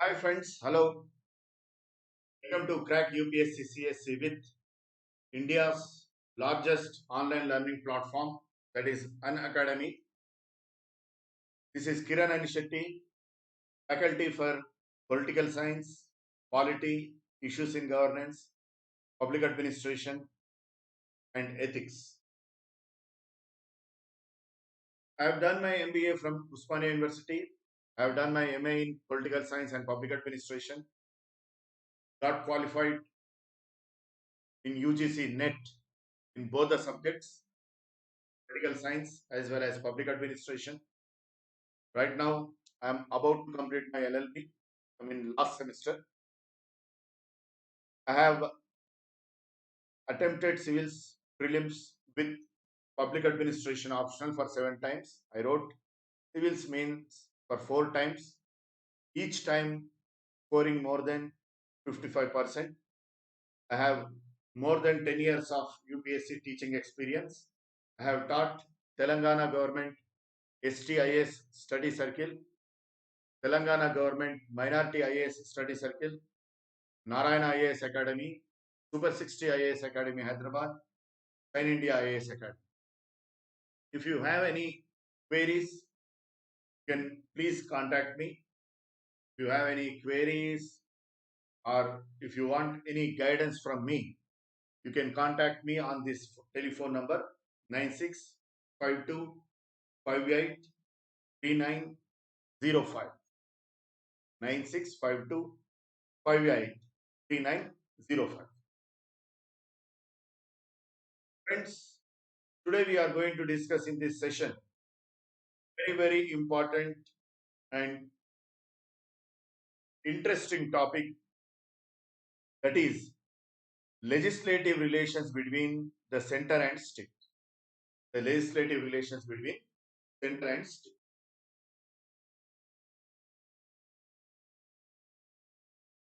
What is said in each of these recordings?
Hi friends, hello. Welcome to Crack UPSC CSC with India's largest online learning platform, that is Unacademy. This is Kiran Anishetty, faculty for Political Science, Polity, Issues in Governance, Public Administration and Ethics. I have done my MBA from Usmania University. I have done my MA in Political Science and Public Administration. Got qualified in UGC NET in both the subjects, Political Science as well as Public Administration. Right now, I'm about to complete my LLB. I'm in last semester. I have attempted civils prelims with public administration optional for 7 times. I wrote civils mains for 4 times, each time scoring more than 55%. I have more than 10 years of UPSC teaching experience. I have taught Telangana government STIS study circle, Telangana government minority IAS study circle, Narayana IAS Academy, Super 60 IAS Academy Hyderabad, Pan India IAS Academy. If you have any queries, you can please contact me. If you have any queries or if you want any guidance from me, you can contact me on this telephone number 9652583905. 9652583905. Friends, today we are going to discuss in this session very important and interesting topic, that is legislative relations between the center and state. The legislative relations between center and state.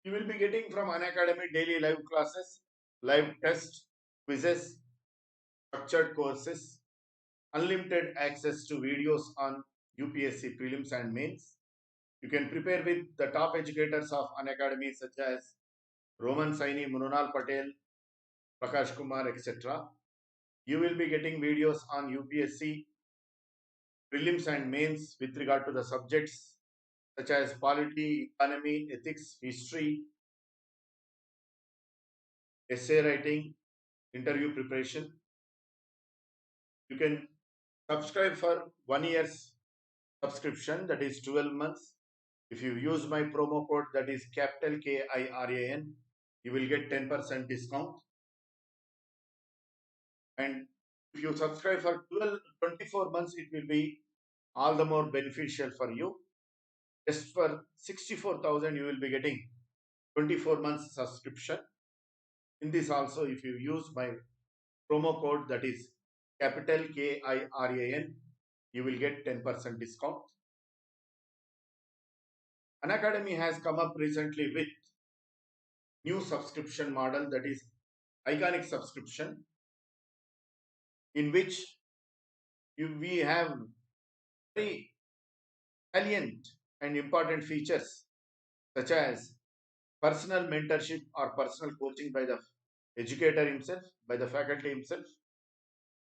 You will be getting from Unacademy daily live classes, live tests, quizzes, structured courses, unlimited access to videos on UPSC prelims and mains. You can prepare with the top educators of Unacademy such as Roman Saini, Mununal Patel, Prakash Kumar, etc. You will be getting videos on UPSC prelims and mains with regard to the subjects such as polity, economy, ethics, history, essay writing, interview preparation. You can subscribe for 1 year's subscription, that is 12 months. If you use my promo code, that is capital KIRAN, you will get 10% discount. And if you subscribe for 24 months, it will be all the more beneficial for you. Just for 64,000, you will be getting 24 months subscription. In this also, if you use my promo code, that is capital KIRAN, you will get 10% discount. Unacademy has come up recently with new subscription model, that is iconic subscription, in which we have very salient and important features such as personal mentorship or personal coaching by the educator himself, by the faculty himself.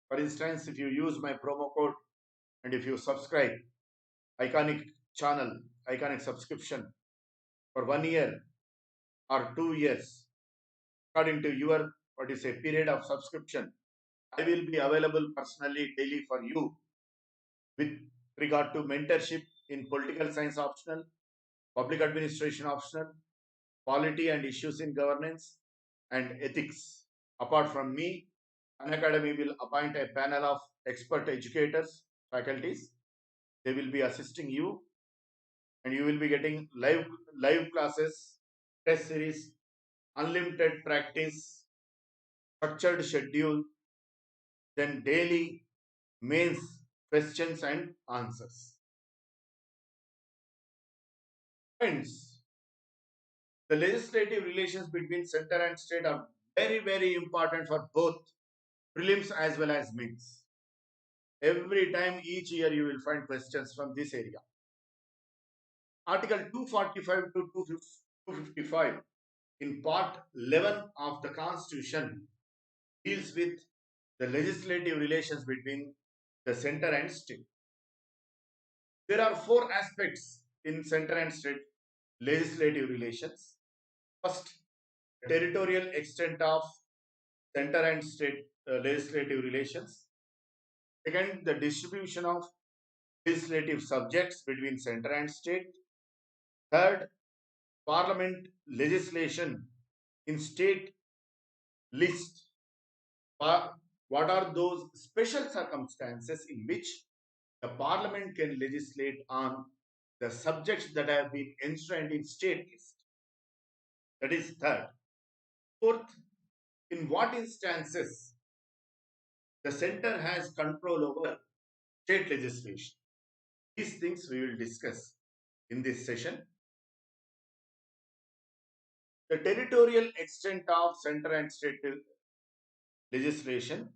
For instance, if you use my promo code and if you subscribe iconic channel, iconic subscription for 1 year or 2 years, according to your period of subscription, I will be available personally daily for you with regard to mentorship in political science optional, public administration optional, polity and issues in governance, and ethics. Apart from me, Unacademy will appoint a panel of expert educators, faculties. They will be assisting you, and you will be getting live classes, test series, unlimited practice, structured schedule, then daily mains questions and answers. Friends, the legislative relations between center and state are very important for both prelims as well as mains. Every time, each year, you will find questions from this area. Article 245 to 255 in Part 11 of the Constitution deals with the legislative relations between the center and state. There are four aspects in center and state legislative relations. First, territorial extent of center and state legislative relations. Second, the distribution of legislative subjects between center and state. Third, parliament legislation in state list. What are those special circumstances in which the parliament can legislate on the subjects that have been enshrined in state list? That is third. Fourth, in what instances the center has control over state legislation? These things we will discuss in this session. The territorial extent of center and state legislation.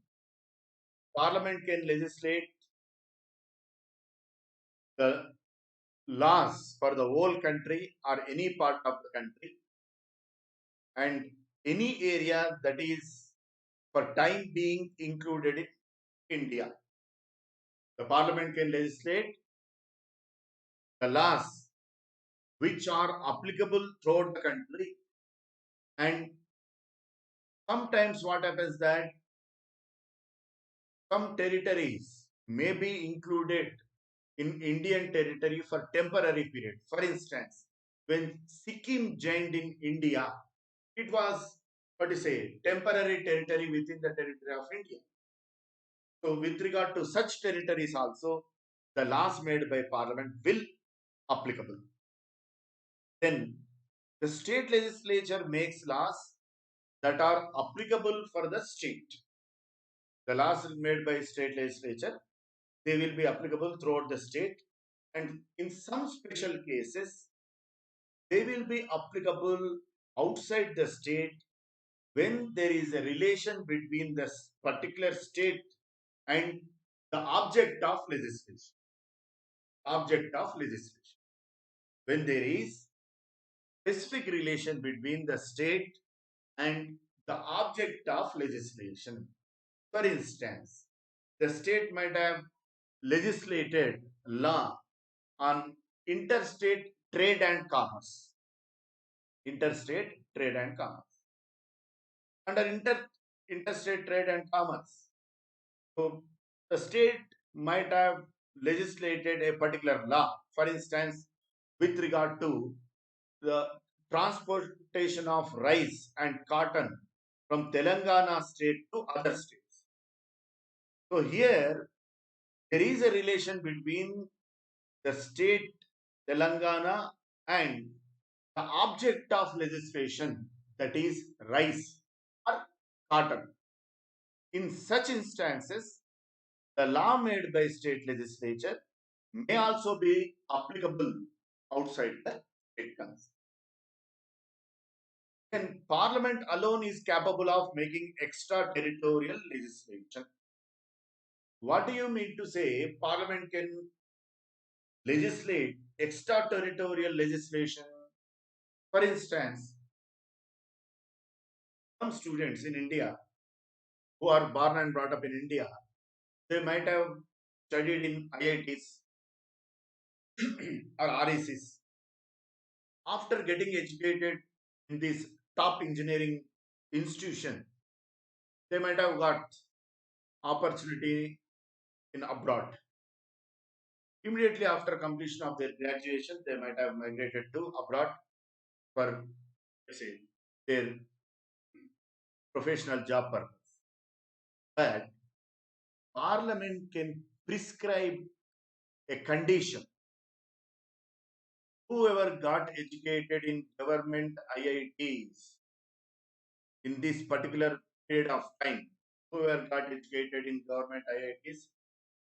Parliament can legislate the laws for the whole country or any part of the country, and any area that is for time being included in India. The Parliament can legislate the laws which are applicable throughout the country, and sometimes what happens that some territories may be included in Indian territory for temporary period. For instance, when Sikkim joined in India, it was what to say temporary territory within the territory of India. So with regard to such territories also, the laws made by Parliament will applicable. Then the state legislature makes laws that are applicable for the state. The laws made by state legislature, they will be applicable throughout the state, and in some special cases, they will be applicable outside the state when there is a relation between the particular state and the object of legislation. Object of legislation. When there is specific relation between the state and the object of legislation. For instance, the state might have legislated law on interstate trade and commerce. Interstate trade and commerce. Under interstate trade and commerce, so the state might have legislated a particular law, for instance, with regard to the transportation of rice and cotton from Telangana state to other states. So here there is a relation between the state Telangana and the object of legislation, that is rice or cotton. In such instances, the law made by state legislature may also be applicable outside the state council. And Parliament alone is capable of making extraterritorial legislation. What do you mean to say Parliament can legislate extraterritorial legislation? For instance, some students in India who are born and brought up in India, they might have studied in IITs or RACs. After getting educated in this top engineering institution, they might have got opportunity in abroad. Immediately after completion of their graduation, they might have migrated to abroad for, say, their professional job purpose. But Parliament can prescribe a condition. Whoever got educated in government IITs in this particular period of time, whoever got educated in government IITs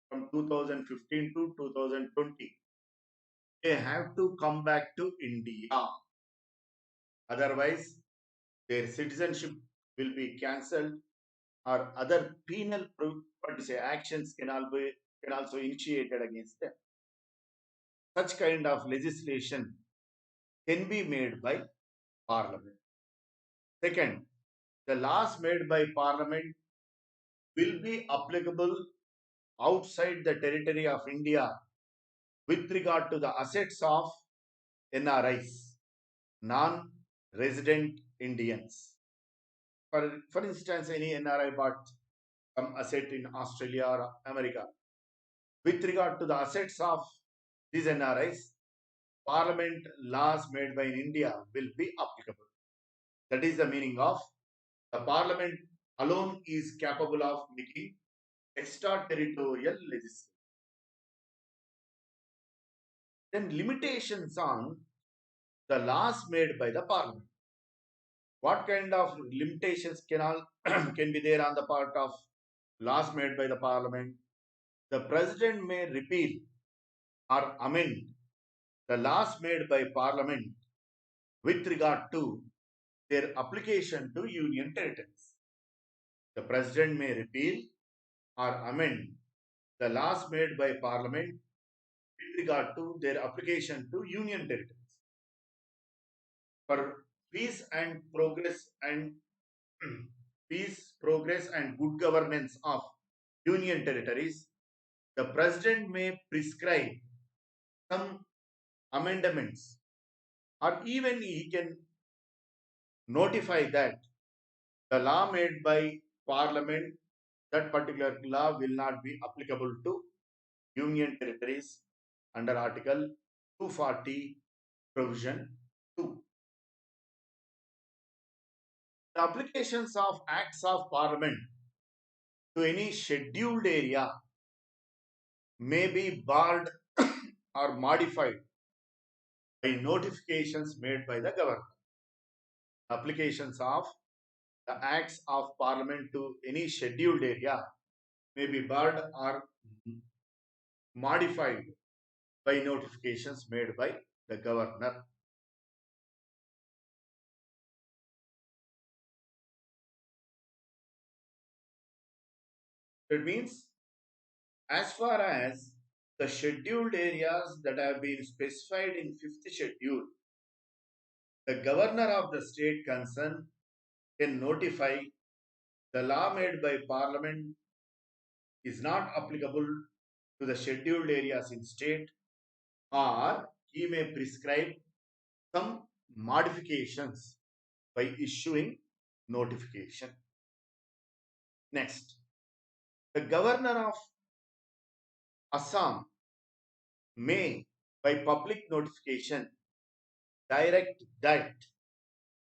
from 2015 to 2020, they have to come back to India. Otherwise, their citizenship will be cancelled, or other penal actions can also initiated against them. such kind of legislation can be made by Parliament. Second, the laws made by Parliament will be applicable outside the territory of India with regard to the assets of NRIs, non-resident Indians. For instance, any NRI bought some asset in Australia or America. With regard to the assets of these NRIs, Parliament laws made by India will be applicable. That is the meaning of the Parliament alone is capable of making extraterritorial legislation. Then limitations on the laws made by the Parliament. What kind of limitations can be there on the part of laws made by the Parliament? The President may repeal or amend the laws made by Parliament with regard to their application to Union territories. The President may repeal or amend the laws made by Parliament with regard to their application to Union territories. For peace and progress and peace, progress and good governance of Union territories, the President may prescribe some amendments, or even he can notify that the law made by Parliament, that particular law will not be applicable to Union territories under Article 240, Provision 2. The applications of Acts of Parliament to any scheduled area may be barred or modified by notifications made by the government. Applications of the Acts of Parliament to any scheduled area may be barred or modified by notifications made by the governor. It means as far as the scheduled areas that have been specified in 5th schedule, the governor of the state concerned can notify the law made by Parliament is not applicable to the scheduled areas in state, or he may prescribe some modifications by issuing notification. Next, the governor of Assam may, by public notification, direct that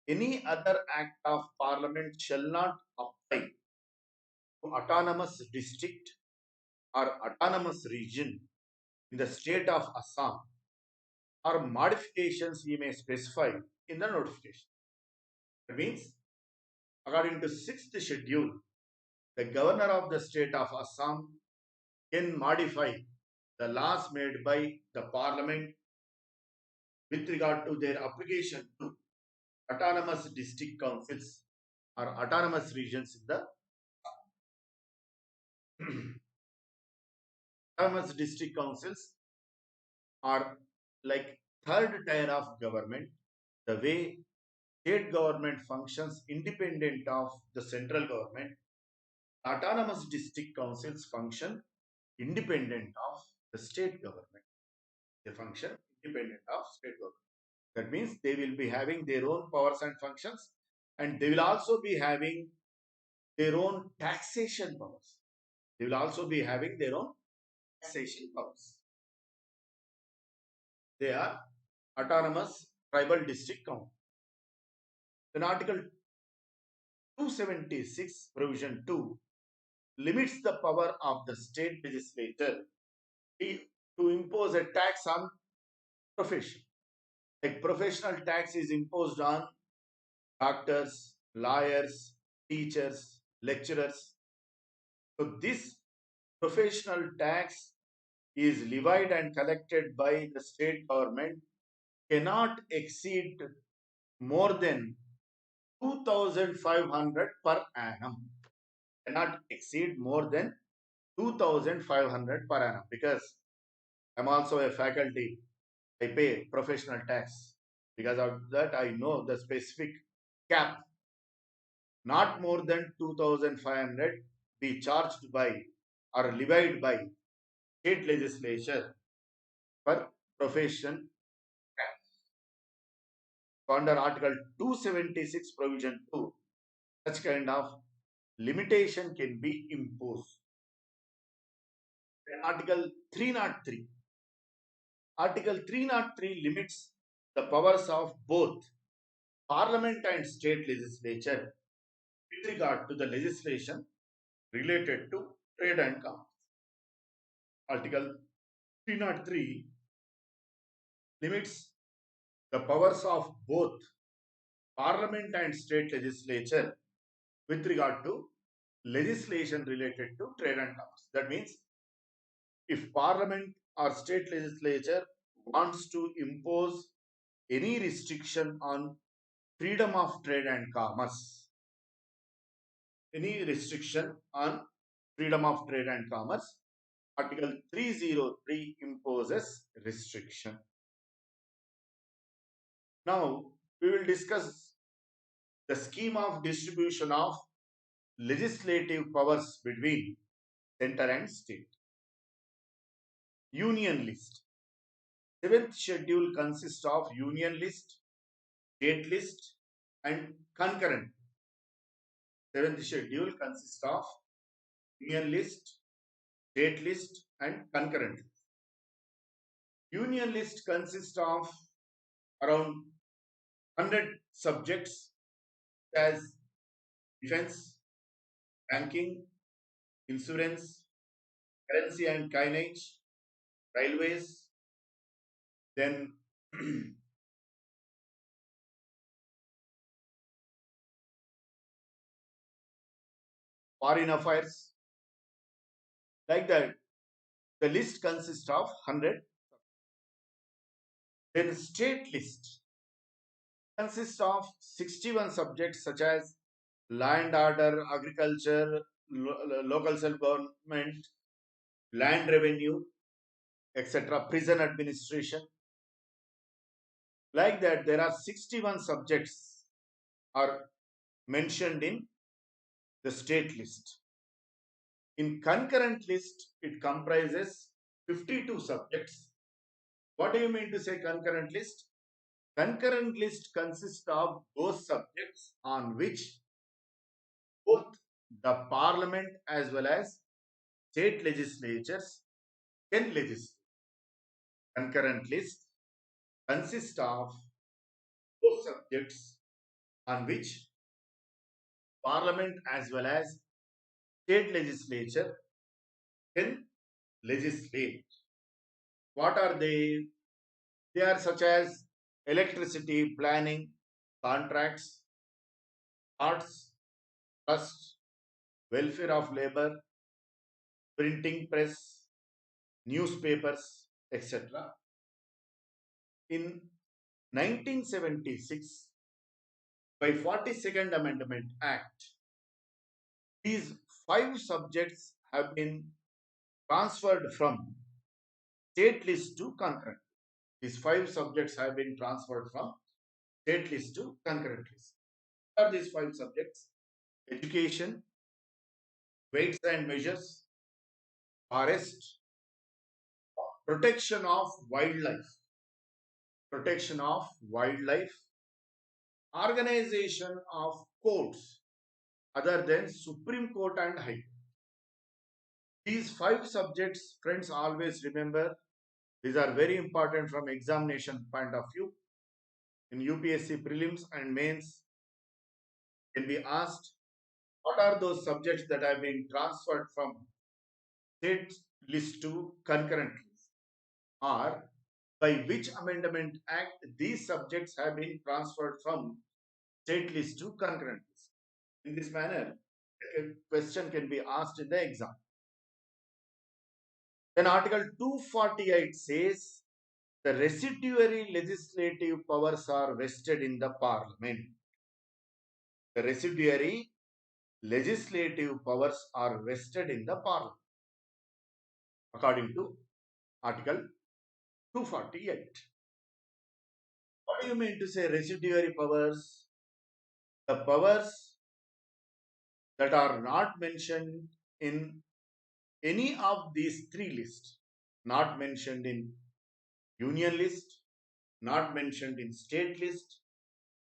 any other act of Parliament shall not apply to autonomous district or autonomous region in the state of Assam, or modifications he may specify in the notification. That means, according to 6th schedule, the governor of the state of Assam can modify the laws made by the Parliament with regard to their application to autonomous district councils or autonomous regions in the autonomous district councils are like third tier of government, the way state government functions independent of the central government. Autonomous district councils function independent of the state government. They function independent of state government. That means they will be having their own powers and functions, and they will also be having their own taxation powers. They will also be having their own taxation powers. They are autonomous tribal district council. Then Article 276, Provision 2, limits the power of the state legislature to impose a tax on profession. Like professional tax is imposed on doctors, lawyers, teachers, lecturers. So this professional tax is levied and collected by the state government cannot exceed more than 2,500 per annum. Cannot exceed more than 2,500 per annum, because I'm also a faculty I pay professional tax. Because of that, I know the specific cap, not more than 2,500 be charged by or levied by state legislature per profession tax. Under Article 276 Provision 2, such kind of limitation can be imposed. Article 303. Article 303 limits the powers of both Parliament and state legislature with regard to the legislation related to trade and commerce. Article 303 limits the powers of both Parliament and state legislature with regard to legislation related to trade and commerce. That means if Parliament or state legislature wants to impose any restriction on freedom of trade and commerce, any restriction on freedom of trade and commerce, Article 303 imposes restriction. Now, we will discuss the scheme of distribution of legislative powers between center and state. Union list. Seventh schedule consists of union list, state list, and concurrent. Seventh schedule consists of union list, state list, and concurrent. Union list consists of around 100 subjects as defense, banking, insurance, currency and coinage, railways, then foreign affairs. Like that, the list consists of 100. Then state list consists of 61 subjects such as land order, agriculture, local self-government, land revenue, etc., prison administration. Like that, there are 61 subjects are mentioned in the state list. In concurrent list, it comprises 52 subjects. What do you mean to say concurrent list? Concurrent list consists of those subjects on which both the parliament as well as state legislatures can legislate. Concurrent list consists of those subjects on which parliament as well as state legislature can legislate. What are they? They are such as electricity, planning, contracts, arts, trust, welfare of labor, printing press, newspapers, etc. In 1976, by 42nd Amendment Act, these 5 subjects have been transferred from state list to concurrent. These 5 subjects have been transferred from state list to concurrent list. What are these 5 subjects? Education, weights and measures, forest, protection of wildlife, organization of courts other than Supreme Court and High Court. These 5 subjects, friends, always remember, these are very important from examination point of view. In UPSC prelims and mains, can be asked, what are those subjects that have been transferred from state list to concurrent list? Or by which amendment act these subjects have been transferred from state list to concurrent list? In this manner, a question can be asked in the exam. Then Article 248 says the residuary legislative powers are vested in the Parliament. The residuary legislative powers are vested in the Parliament according to Article 248. What do you mean to say residuary powers? The powers that are not mentioned in any of these three lists, not mentioned in union list, not mentioned in state list,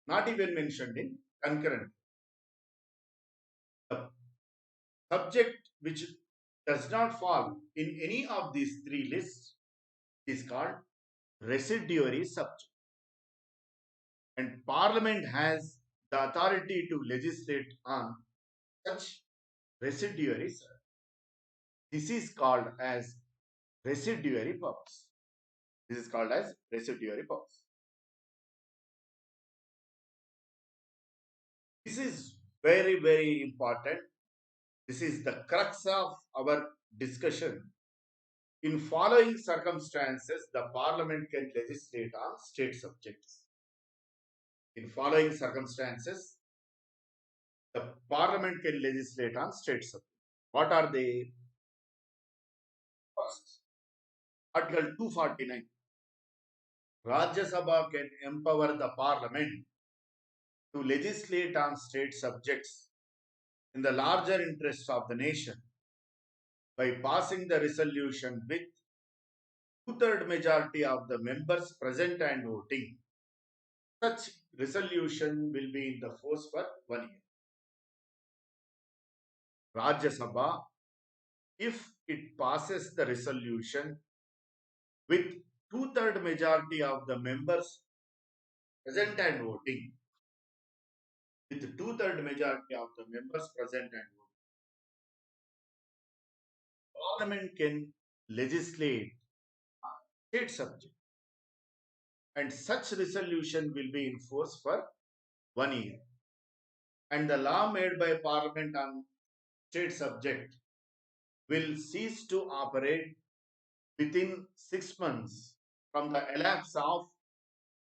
not even mentioned in concurrent. The subject which does not fall in any of these three lists is called residuary subject. And Parliament has the authority to legislate on such residuary subject. This is called as residuary powers. This is called as residuary powers. This is very, very important. This is the crux of our discussion. In following circumstances, the Parliament can legislate on state subjects. In following circumstances, the Parliament can legislate on state subjects. What are they? First, Article 249. Rajya Sabha can empower the Parliament to legislate on state subjects in the larger interests of the nation by passing the resolution with two-third majority of the members present and voting. Such resolution will be in the force for 1 year. Rajya Sabha, if it passes the resolution with two-third majority of the members present and voting, with two-third majority of the members present and voting, Parliament can legislate state subject, and such resolution will be in force for 1 year. And the law made by Parliament on state subject will cease to operate within 6 months from the elapse of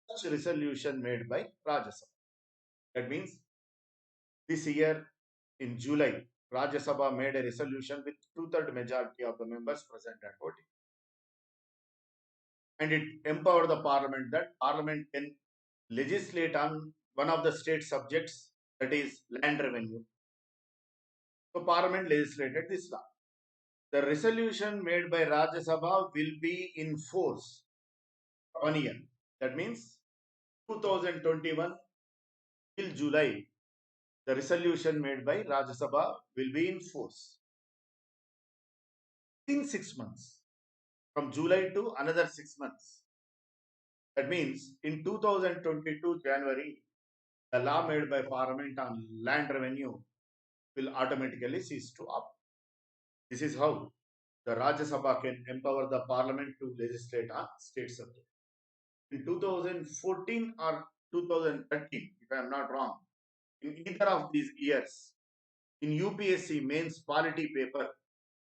such resolution made by Rajya Sabha. That means this year in July, Rajya Sabha made a resolution with two-third majority of the members present and voting. And it empowered the Parliament that Parliament can legislate on one of the state subjects, that is land revenue. So Parliament legislated this law. The resolution made by Rajya Sabha will be in force 1 year. That means 2021 till July, the resolution made by Rajya Sabha will be in force. In 6 months, from July to another 6 months. That means in 2022 January, the law made by Parliament on land revenue will automatically cease to operate. This is how the Rajya Sabha can empower the Parliament to legislate on state subject. In 2014 or 2013, if I am not wrong, in either of these years, in UPSC mains polity paper,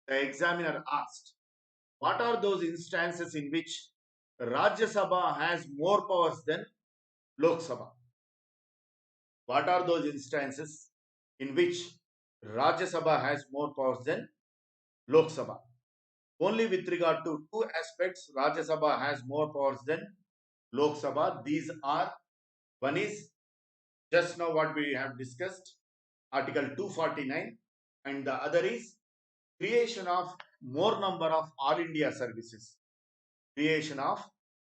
the examiner asked, what are those instances in which Rajya Sabha has more powers than Lok Sabha? What are those instances in which Rajya Sabha has more powers than Lok Sabha? Only with regard to two aspects, Rajya Sabha has more powers than Lok Sabha. These are, one is just now what we have discussed, Article 249, and the other is creation of more number of All India services. Creation of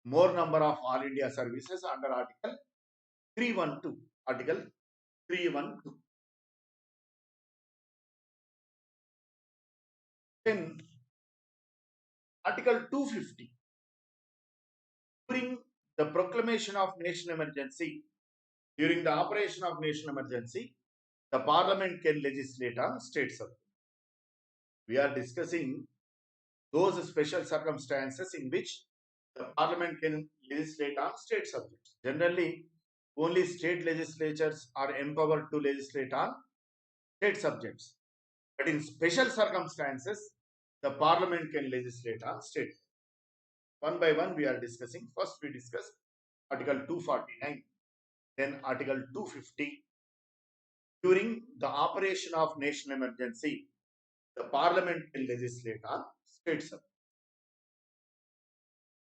more number of All India services under Article 312. Article 312. Then Article 250. During the proclamation of national emergency, during the operation of national emergency, the Parliament can legislate on state subject. We are discussing those special circumstances in which the Parliament can legislate on state subjects. Generally, only state legislatures are empowered to legislate on state subjects. But in special circumstances, the Parliament can legislate on state. One by one we are discussing. First we discussed Article 249, then Article 250. During the operation of national emergency, the Parliament can legislate on state subjects.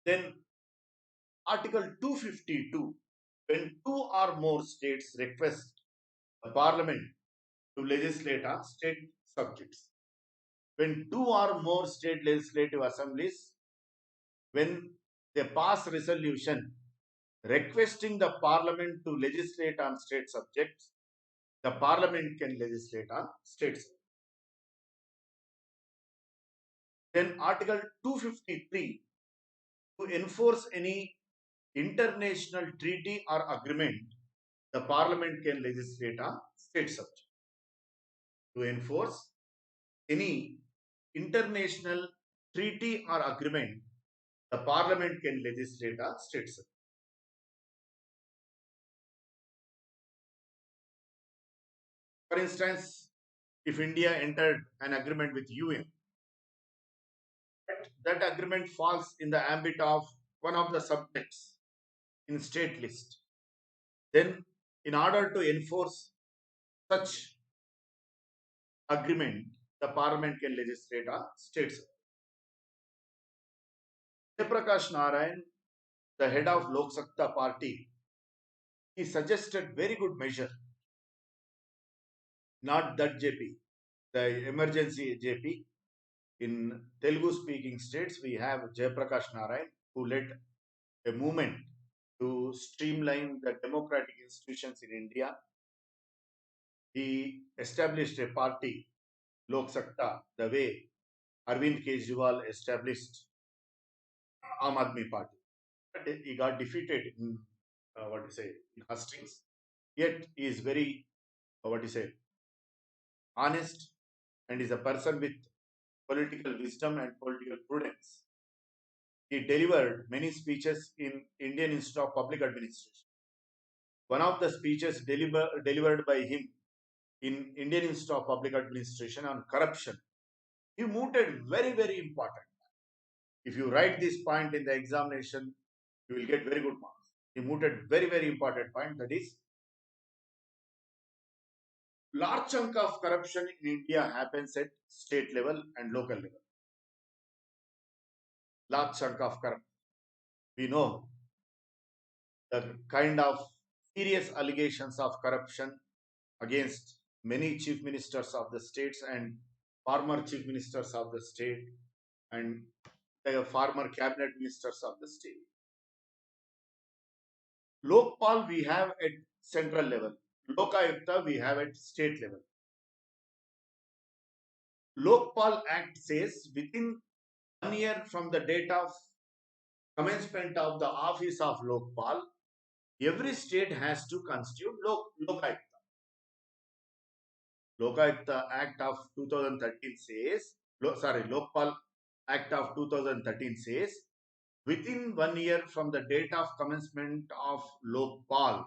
Then Article 252, when two or more states request the parliament to legislate on state subjects. When two or more state legislative assemblies, when they pass resolution requesting the parliament to legislate on state subjects, the parliament can legislate on state subjects. Then Article 253, to enforce any international treaty or agreement, the parliament can legislate on state subject. To enforce any international treaty or agreement, the parliament can legislate on state subject. For instance, if India entered an agreement with UN, that agreement falls in the ambit of one of the subjects in state list. Then, in order to enforce such agreement, the parliament can legislate on state subject. Prakash Narayan, the head of Lok Sabha party, he suggested very good measure. Not that JP, the emergency JP. In Telugu speaking states, we have Jayaprakash Narayan, who led a movement to streamline the democratic institutions in India. He established a party, Lok Sabha, the way Arvind Kejriwal established Aam Aadmi Party. But he got defeated in in hustings. Yet he is very honest, and is a person with political wisdom and political prudence. He delivered many speeches in Indian Institute of Public Administration. One of the speeches delivered by him in Indian Institute of Public Administration on corruption, he mooted very, very important. If you write this point in the examination, you will get very good marks. He mooted very, very important point, that is, large chunk of corruption in India happens at state level and local level. Large chunk of corruption. We know the kind of serious allegations of corruption against many chief ministers of the states and former chief ministers of the state and the former cabinet ministers of the state. Lokpal we have at central level. Lokayukta we have at state level. Lokpal Act says within 1 year from the date of commencement of the office of Lokpal, every state has to constitute Lokayukta. Lokayukta Act of 2013 says, Lokpal Act of 2013 says, within 1 year from the date of commencement of Lokpal,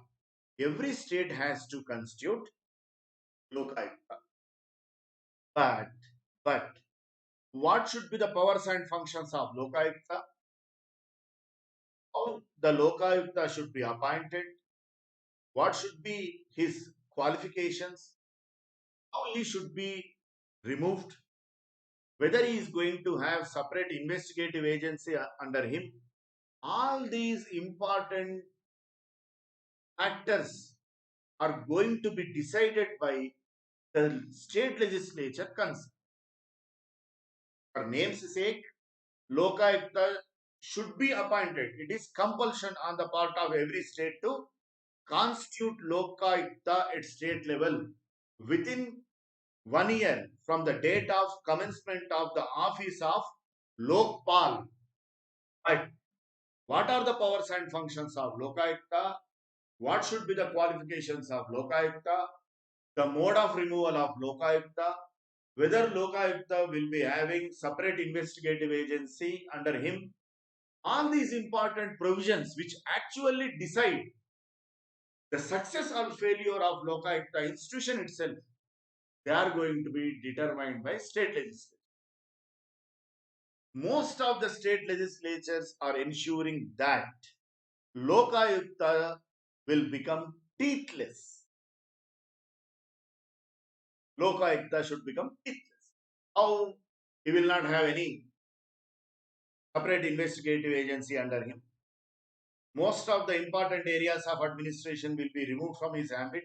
every state has to constitute Lokayukta. But what should be the powers and functions of Lokayukta? How the Lokayukta should be appointed? What should be his qualifications? How he should be removed? Whether he is going to have separate investigative agency under him? All these important factors are going to be decided by the state legislature concerned. For name's sake, Lokayukta should be appointed. It is compulsion on the part of every state to constitute Lokayukta at state level within 1 year from the date of commencement of the office of Lokpal. But what are the powers and functions of Lokayukta? What should be the qualifications of Lokayukta? The mode of removal of Lokayukta? Whether Lokayukta will be having separate investigative agency under him? All these important provisions which actually decide the success or failure of Lokayukta institution itself, they are going to be determined by state legislatures. Most of the state legislatures are ensuring that Lokayukta will become teethless. Lokayukta should become teethless. How? He will not have any separate investigative agency under him. Most of the important areas of administration will be removed from his ambit,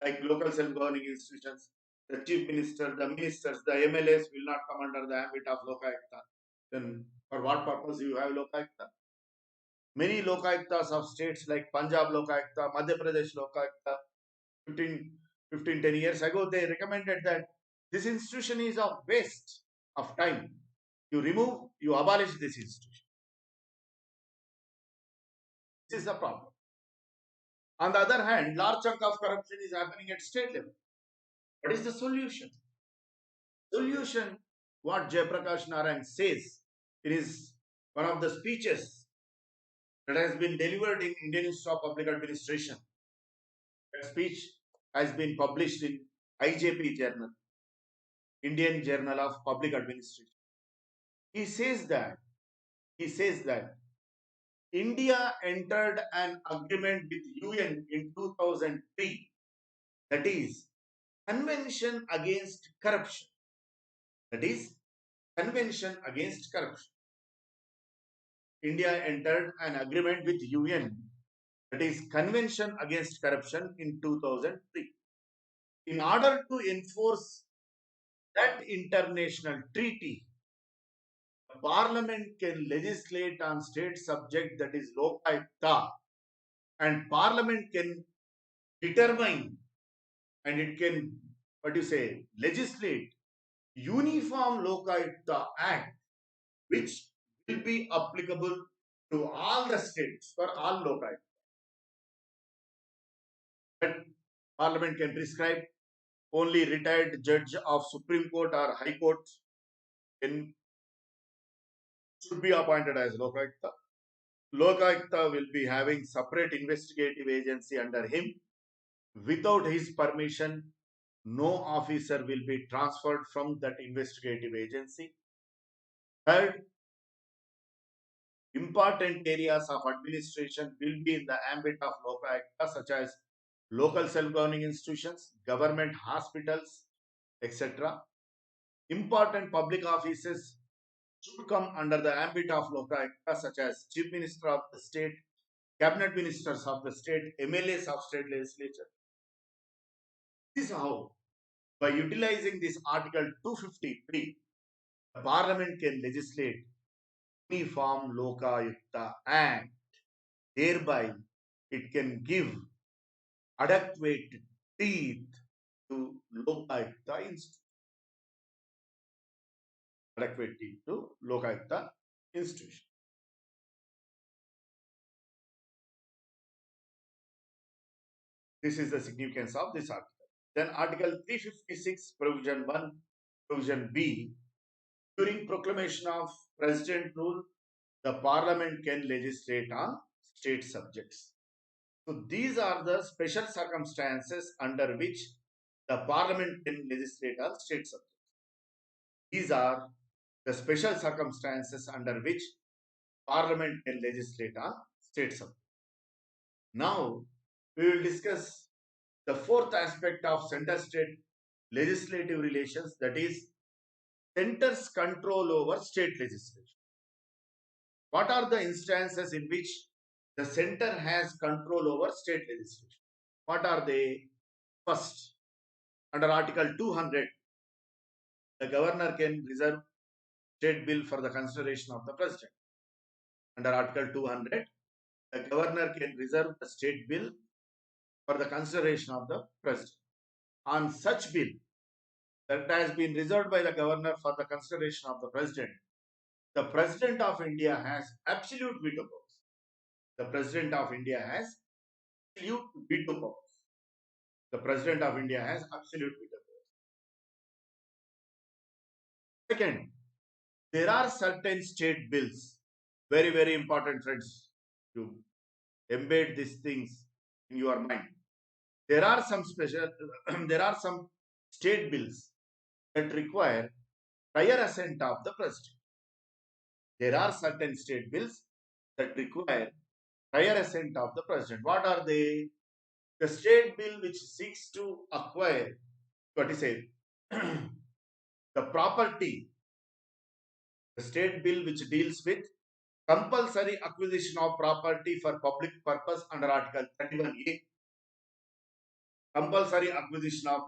like local self-governing institutions, the chief minister, the ministers, the MLAs will not come under the ambit of Lokayukta. Then for what purpose you have Lokayukta? Many Lokayuktas of states like Punjab Lokayukta, Madhya Pradesh Lokayukta, 10 years ago, they recommended that this institution is a waste of time. You abolish this institution. This is the problem. On the other hand, large chunk of corruption is happening at state level. What is the solution? Solution, what Jayaprakash Narayan says, it is one of the speeches that has been delivered in Indian Institute of Public Administration. That speech has been published in IJP Journal, Indian Journal of Public Administration. He says that India entered an agreement with UN in 2003, that is Convention Against Corruption. That is Convention Against Corruption. India entered an agreement with UN, that is Convention Against Corruption, in 2003. In order to enforce that international treaty, the Parliament can legislate on state subject, that is Lokayukta, and Parliament can determine and it can, legislate Uniform Lokayukta Act, which will be applicable to all the states for all Lokayukta. But Parliament can prescribe only retired judge of Supreme Court or High Court should be appointed as Lokayukta. Lokayukta will be having separate investigative agency under him. Without his permission, no officer will be transferred from that investigative agency. Third, important areas of administration will be in the ambit of Lokayukta, such as local self-governing institutions, government hospitals, etc. Important public offices should come under the ambit of Lokayukta, such as Chief Minister of the state, Cabinet Ministers of the state, MLAs of state legislature. This is how, by utilizing this Article 253, the Parliament can legislate Uniform Lokayukta Act. Thereby, it can give adequate teeth to Lokayukta Institute. Adequate teeth to Lokayukta Institution. This is the significance of this article. Then Article 356, Provision 1, Provision B. During proclamation of President rule, the Parliament can legislate on state subjects. So these are the special circumstances under which the Parliament can legislate on state subjects. These are the special circumstances under which Parliament can legislate on state subjects. Now, we will discuss the fourth aspect of center-state legislative relations, that is, center's control over state legislation. What are the instances in which the center has control over state legislation? What are they? First, under Article 200, the governor can reserve state bill for the consideration of the president. Under Article 200, the governor can reserve the state bill for the consideration of the president. On such bill that has been reserved by the governor for the consideration of the President of India has absolute veto powers. The President of India has absolute veto powers. The President of India has absolute veto powers. Second, there are certain state bills, very, very important, friends, to embed these things in your mind. There are some state bills that require prior assent of the president. There are certain state bills that require prior assent of the president. What are they? The state bill which seeks to acquire, the property, the state bill which deals with compulsory acquisition of property for public purpose under Article 31A, compulsory acquisition of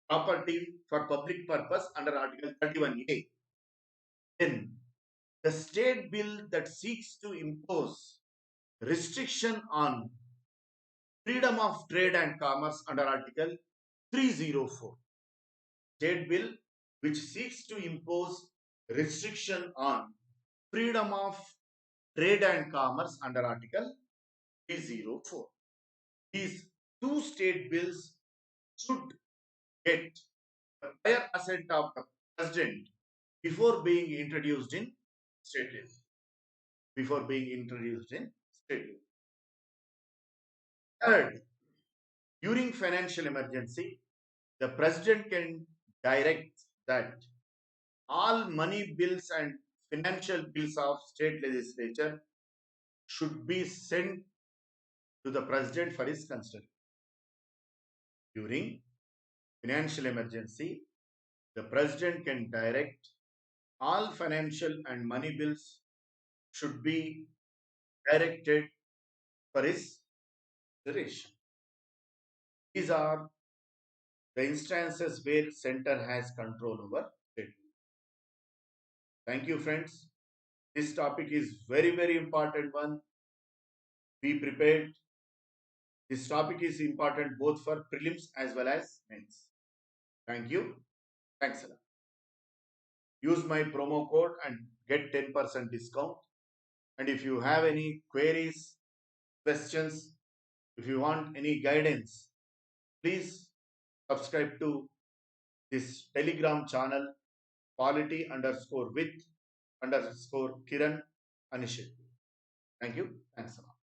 property for public purpose under Article 31A. Then the state bill that seeks to impose restriction on freedom of trade and commerce under Article 304. State bill which seeks to impose restriction on freedom of trade and commerce under Article 304. These two state bills should get the prior assent of the president before being introduced in state law. Before being introduced in state law. Third, during financial emergency, the president can direct that all money bills and financial bills of state legislature should be sent to the president for his consideration. During financial emergency, the president can direct all financial and money bills should be directed for his consideration. These are the instances where center has control over state. Thank you, friends. This topic is very important one. Be prepared. This topic is important both for prelims as well as mains. Thank you. Thanks a lot. Use my promo code and get 10% discount. And if you have any queries, questions, if you want any guidance, please subscribe to this Telegram channel, quality_with_Kiran Anishit. Thank you. Thanks a lot.